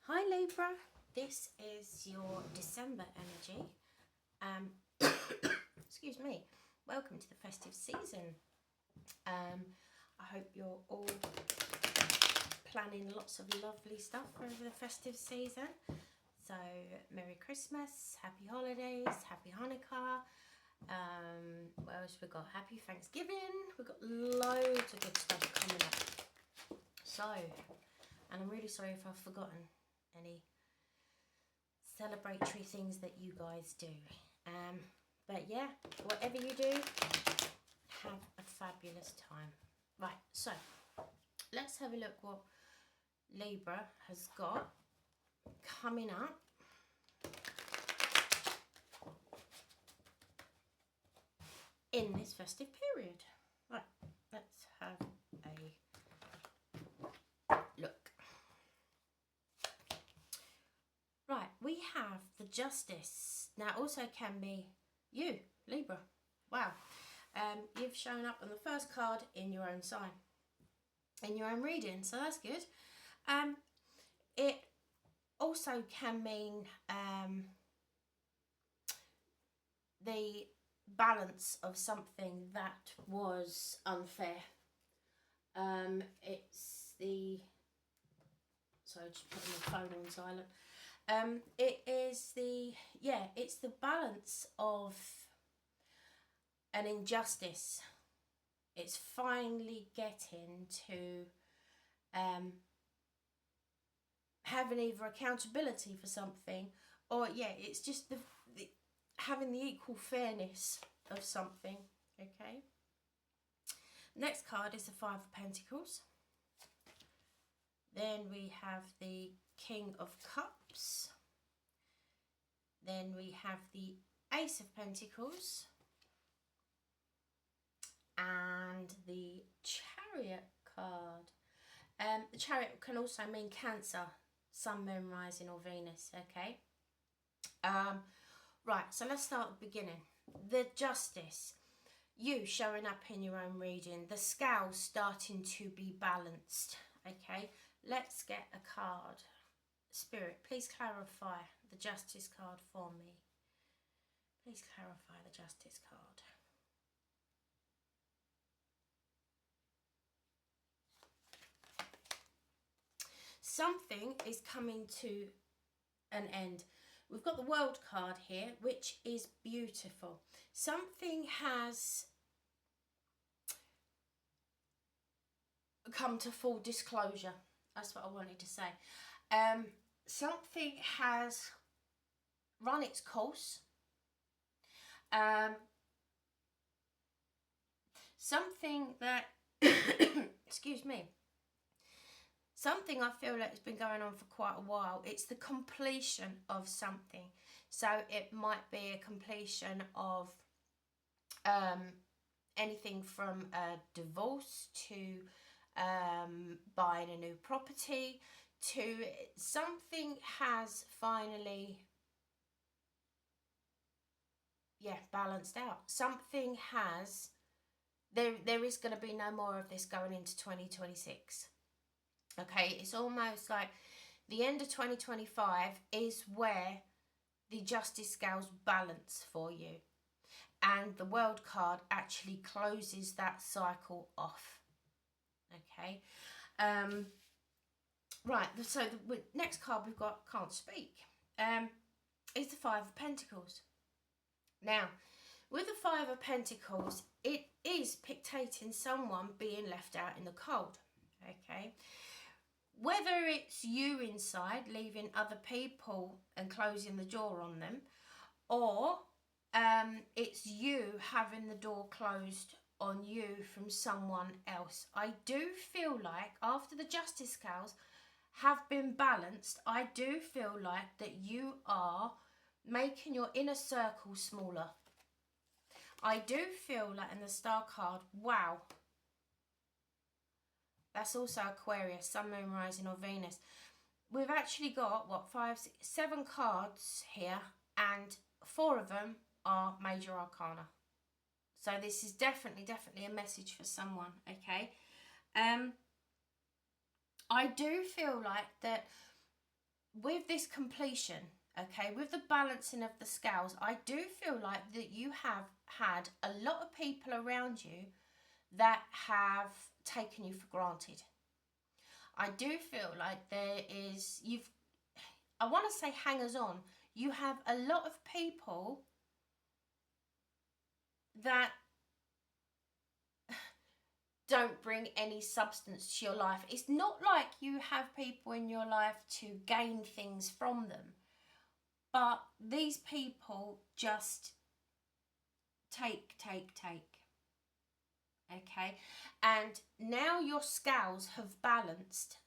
Hi Libra, this is your December energy. Excuse me. Welcome to the festive season. I hope you're all planning lots of lovely stuff over the festive season. So Merry Christmas, Happy Holidays, Happy Hanukkah. What else we got? Happy Thanksgiving. We've got loads of good stuff coming up. So, and I'm really sorry if I've forgotten any celebratory things that you guys do. But yeah, whatever you do, have a fabulous time. Right, so let's have a look what Libra has got coming up. In this festive period. Right, let's have a look. Right, we have the Justice. Now, it also can be you, Libra. Wow. You've shown up on the first card in your own sign, in your own reading, so that's good. It also can mean the balance of something that was unfair. It's the... Sorry, just putting my phone on silent. It is the... Yeah, it's the balance of an injustice. It's finally getting to having either accountability for something, or yeah, it's just the having the equal fairness of something. Okay. Next card is the Five of Pentacles. Then we have the King of Cups. Then we have the Ace of Pentacles. And the Chariot card. The Chariot can also mean Cancer, Sun, Moon, Rising or Venus, okay? Right, so let's start at the beginning. The Justice. You showing up in your own reading. The scales starting to be balanced, okay? Let's get a card. Spirit, please clarify the Justice card for me. Please clarify the Justice card. Something is coming to an end. We've got the World card here, which is beautiful. Something has come to full disclosure. That's what I wanted to say. Something has run its course. Something that, excuse me, something I feel like has been going on for quite a while. It's the completion of something. So it might be a completion of anything from a divorce to buying a new property, to something has finally, yeah, balanced out. Something has, there is going to be no more of this going into 2026. Okay, it's almost like the end of 2025 is where the Justice scales balance for you. And the World card actually closes that cycle off. Okay. Right, so the next card we've got, can't speak, is the Five of Pentacles. Now, with the Five of Pentacles, it is dictating someone being left out in the cold. Okay. Whether it's you inside, leaving other people and closing the door on them, or it's you having the door closed on you from someone else. I do feel like after the Justice scales have been balanced, I do feel like that you are making your inner circle smaller. I do feel like in the Star card, wow, that's also Aquarius, Sun, Moon, Rising or Venus. We've actually got, what, 5, 6, 7 cards here, and 4 of them are Major Arcana. So this is definitely a message for someone, okay? I do feel like that with this completion, okay, with the balancing of the scales, I do feel like that you have had a lot of people around you that have taken you for granted. I do feel like there is, I want to say hangers on. You have a lot of people that don't bring any substance to your life. It's not like you have people in your life to gain things from them, but these people just take. Okay, and now your scales have balanced,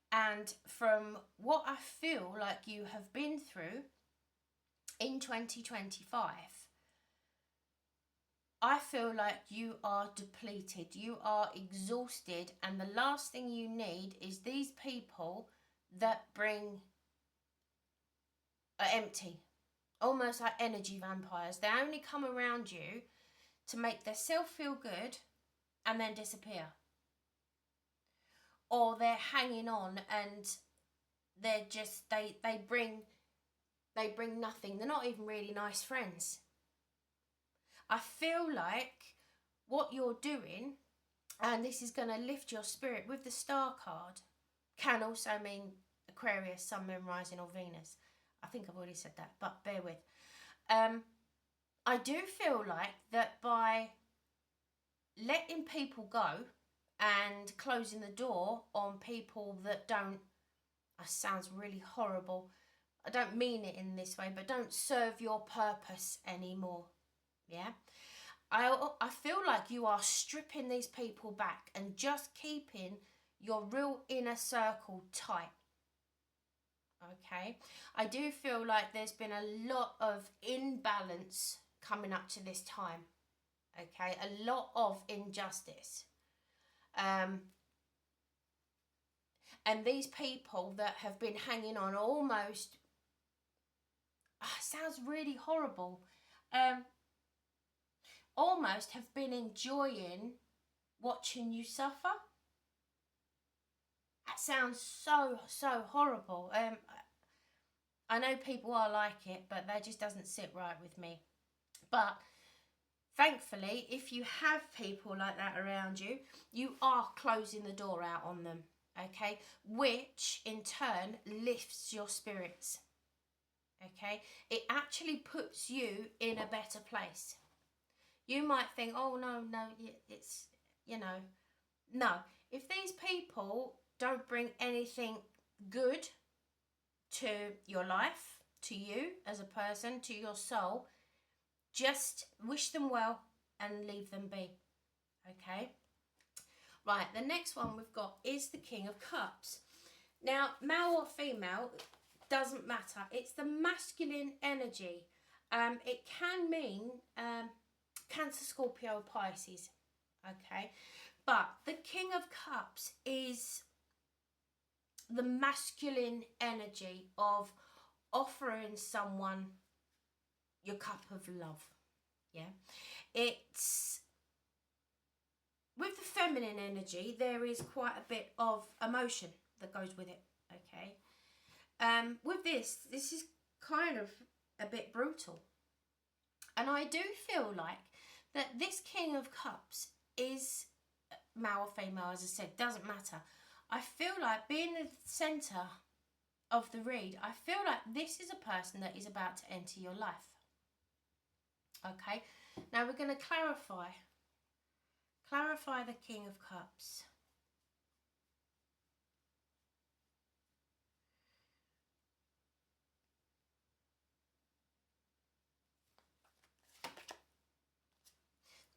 and from what I feel like you have been through in 2025, I feel like you are depleted, you are exhausted, and the last thing you need is these people that are empty, almost like energy vampires. They only come around you to make themselves feel good and then disappear. Or they're hanging on and they're just, they bring nothing. They're not even really nice friends. I feel like what you're doing, and this is going to lift your spirit with the star card, can also mean Aquarius, Sun, Moon, Rising, or Venus. I think I've already said that, but bear with. I do feel like that by letting people go and closing the door on people that don't, that sounds really horrible, I don't mean it in this way, but don't serve your purpose anymore. Yeah, I feel like you are stripping these people back and just keeping your real inner circle tight. Okay, I do feel like there's been a lot of imbalance coming up to this time. Okay, a lot of injustice. And these people that have been hanging on almost, sounds really horrible, almost have been enjoying watching you suffer. That sounds so horrible. I know people are like it, but that just doesn't sit right with me. But thankfully, if you have people like that around you, you are closing the door out on them, okay? Which in turn lifts your spirits, okay? It actually puts you in a better place. You might think, oh, no, it's, no. If these people don't bring anything good to your life, to you as a person, to your soul, just wish them well and leave them be, okay? Right, the next one we've got is the King of Cups. Now, male or female, doesn't matter. It's the masculine energy. It can mean Cancer, Scorpio, Pisces, okay? But the King of Cups is the masculine energy of offering someone your cup of love, yeah? It's, with the feminine energy, there is quite a bit of emotion that goes with it, okay? With this is kind of a bit brutal. And I do feel like that this King of Cups is male or female, as I said, doesn't matter. I feel like being the centre of the read, I feel like this is a person that is about to enter your life. Okay, now we're going to clarify the King of Cups.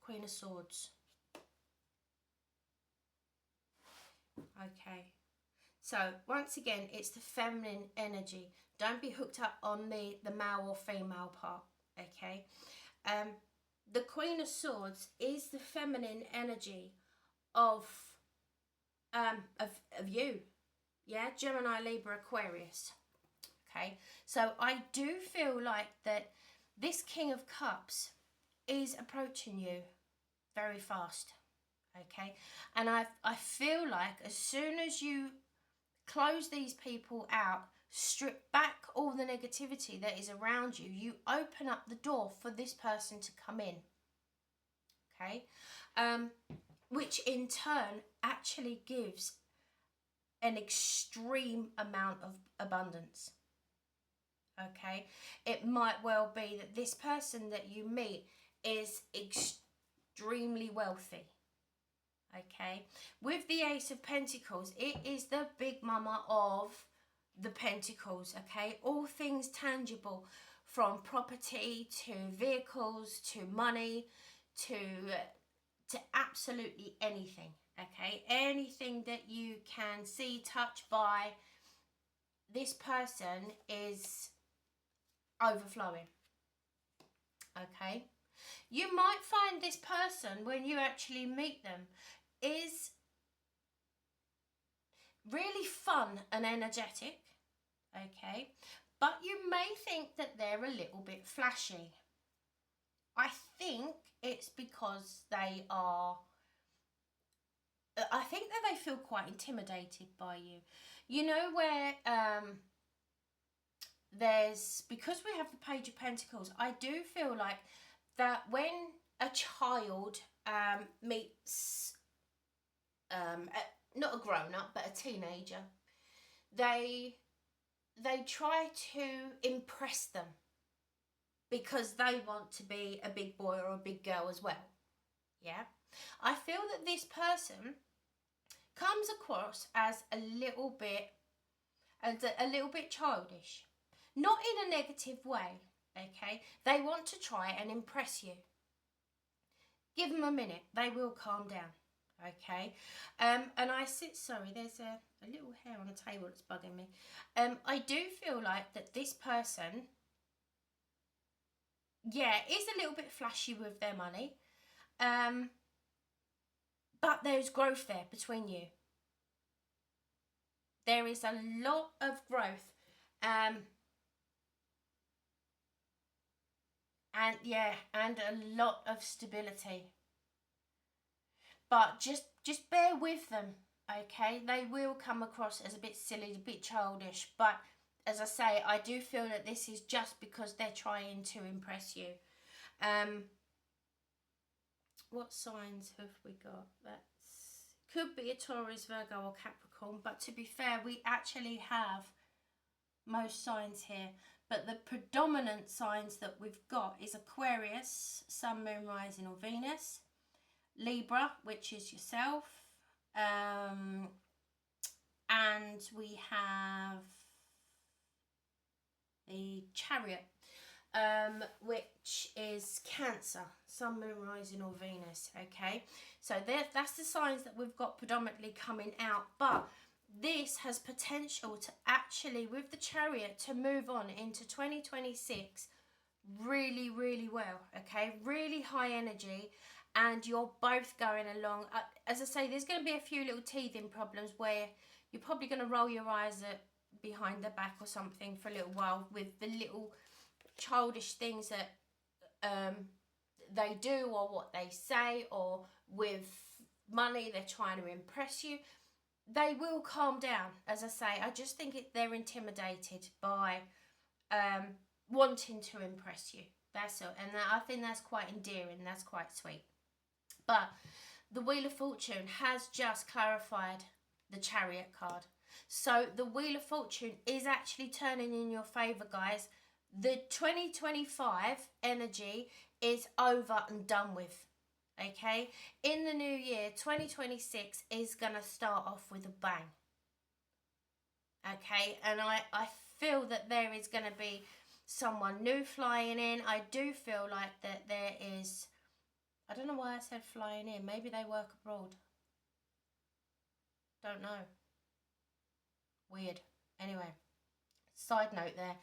Queen of Swords. Okay, so once again, it's the feminine energy. Don't be hooked up on the male or female part, okay? The Queen of Swords is the feminine energy of you, yeah? Gemini, Libra, Aquarius, okay? So I do feel like that this King of Cups is approaching you very fast, okay? And I feel like as soon as you close these people out, strip back all the negativity that is around you. You open up the door for this person to come in. Okay? Which in turn actually gives an extreme amount of abundance. Okay? It might well be that this person that you meet is extremely wealthy. Okay? With the Ace of Pentacles, it is the big mama of the Pentacles. Okay? All things tangible, from property to vehicles to money to absolutely anything. Okay? Anything that you can see, touch, buy, this person is overflowing. Okay? You might find this person, when you actually meet them, is really fun and energetic. Okay? But you may think that they're a little bit flashy. I think it's because I think that they feel quite intimidated by you. You know where because we have the Page of Pentacles, I do feel like that when a child meets not a grown-up but a teenager, they try to impress them because they want to be a big boy or a big girl as well. Yeah, I feel that this person comes across as a little bit childish, not in a negative way. Okay, they want to try and impress you. Give them a minute, they will calm down. Okay, and sorry, there's a little hair on the table that's bugging me. I do feel like that this person, yeah, is a little bit flashy with their money, but there's growth there between you. There is a lot of growth, and a lot of stability. But just bear with them, okay? They will come across as a bit silly, a bit childish, but as I say, I do feel that this is just because they're trying to impress you. What signs have we got? Could be a Taurus, Virgo or Capricorn, but to be fair, we actually have most signs here. But the predominant signs that we've got is Aquarius, Sun, Moon, Rising or Venus, Libra, which is yourself, and we have the Chariot, which is Cancer, Sun, Moon, Rising or Venus. Okay, so that's the signs that we've got predominantly coming out, but this has potential to actually, with the Chariot, to move on into 2026 really, really well. Okay, really high energy, and you're both going along. As I say, there's going to be a few little teething problems where you're probably going to roll your eyes at behind the back or something for a little while with the little childish things that they do or what they say, or with money they're trying to impress you. They will calm down. As I say, I just think they're intimidated by wanting to impress you. That's all. And I think that's quite endearing. That's quite sweet. But the Wheel of Fortune has just clarified the Chariot card. So the Wheel of Fortune is actually turning in your favour, guys. The 2025 energy is over and done with. Okay? In the new year, 2026 is going to start off with a bang. Okay? And I feel that there is going to be someone new flying in. I do feel like that there is... I don't know why I said flying in. Maybe they work abroad. Don't know. Weird. Anyway, side note there.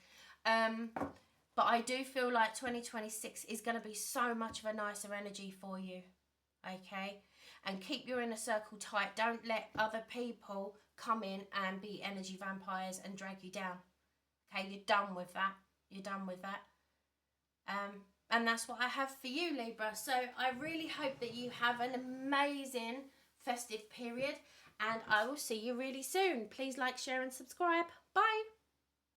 But I do feel like 2026 is going to be so much of a nicer energy for you. Okay? And keep your inner circle tight. Don't let other people come in and be energy vampires and drag you down. Okay? You're done with that. You're done with that. And that's what I have for you, Libra. So I really hope that you have an amazing festive period. and I will see you really soon. Please like, share and subscribe. Bye.